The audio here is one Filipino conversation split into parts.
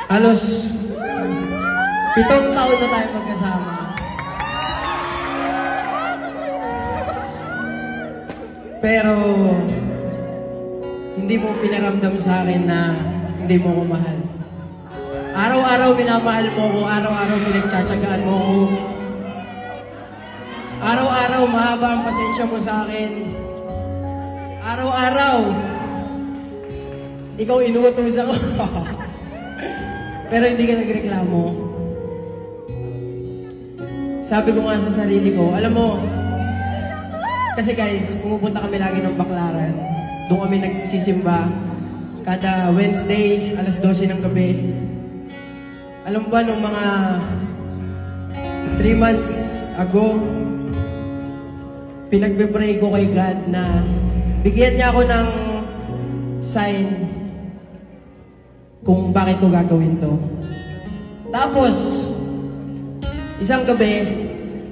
Halos 7 taon na tayo magkasama. Pero hindi mo pinaramdam sa akin na hindi mo ko mahal. Araw-araw minamahal mo ko, araw-araw pinagtsatsagaan mo ko. Araw-araw mahaba ang pasensya mo sa akin. Araw-araw ikaw inuutos ako. Pero hindi ka nagreklamo. Sabi ko nga sa sarili ko, alam mo, kasi guys, pumupunta kami lagi ng Baclaran. Doon kami nagsisimba. Kada Wednesday, alas 12 ng gabi. Alam mo ba, nung mga 3 months ago, pinagbe-pray ko kay God na bigyan niya ako ng sign kung bakit ko gagawin to. Tapos, isang gabi,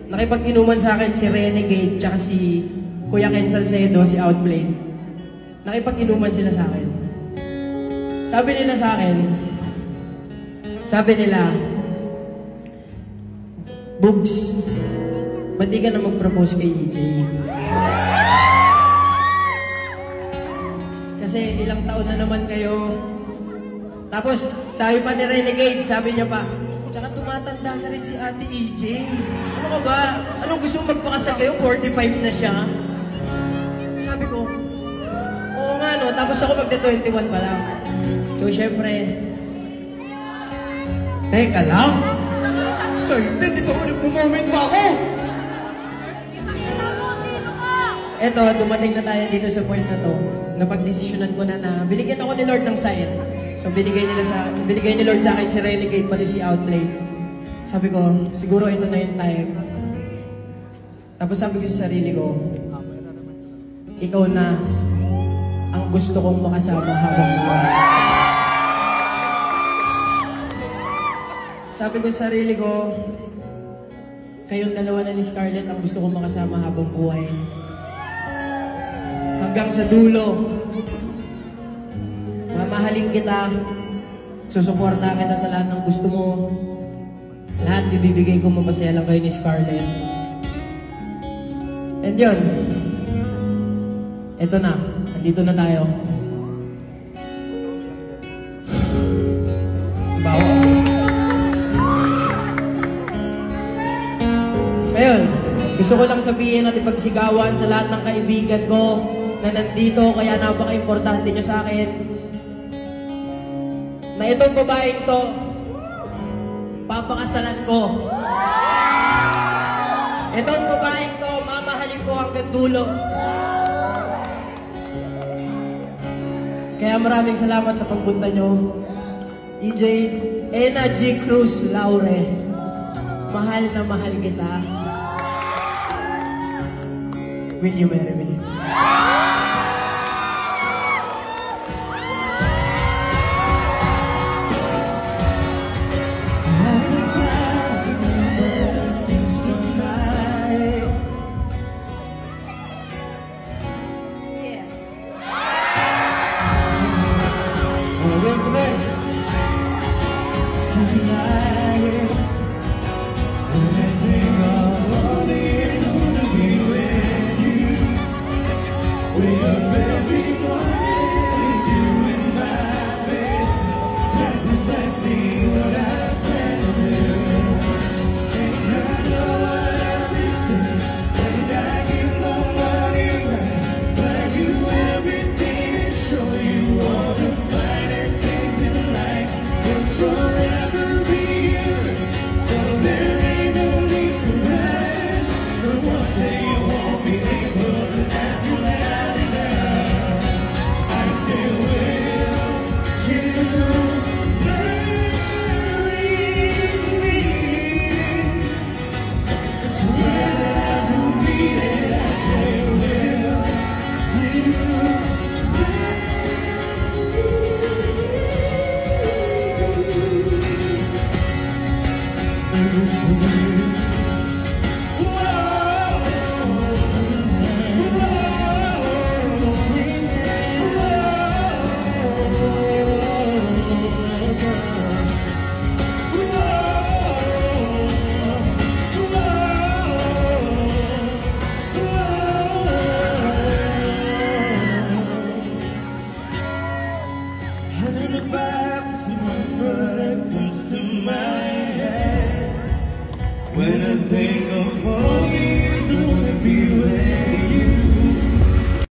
nakipag-inuman sa akin si Renegade tsaka si Kuya Ken Salcedo, si Outplayed. Nakipag-inuman sila sa akin. Sabi nila sa akin, Bugs, ba't di ka na mag-propose kay EJ? Kasi ilang taon na naman kayo. Tapos, sabi pa ni Renegade, sabi niya pa, tsaka tumatanda na rin si Ate EJ. Ano ka ba? Anong gusto mong magpakasal kayo? 45 na siya. Sabi ko, oo nga no, tapos ako magda-21 pa lang. So, syempre, teka lang. Excited, ito ako nagmumoment pa ako. Eto, dumating na tayo dito sa point na to. Napag-desisyonan ko na binigyan ako ni Lord ng sign. So, binigay ni Lord sa akin si Renegade, pati si Outplay. Sabi ko, siguro ito na yung time. Tapos sabi ko sa sarili ko, ikaw na ang gusto kong makasama habang buhay. Sabi ko sa sarili ko, kayong dalawa na ni Scarlett ang gusto kong makasama habang buhay. Hanggang sa dulo, mamahalin kita, susuporta kita sa lahat ng gusto mo. Lahat ibibigay ko, mapasaya lang kayo ni Scarlett. And yun, eto na, andito na tayo. Bawa. Ayun, gusto ko lang sabihin at ipagsigawan sa lahat ng kaibigan ko na nandito, kaya napaka-importante nyo sa akin, na itong babaeng to, papakasalan ko. Itong babaeng to, mamahalin ko hanggang dulo. Kaya maraming salamat sa pagpunta nyo. EJ, Ena G. Cruz Laure, mahal na mahal kita. Will you marry me? When I think of all the years I wanna be with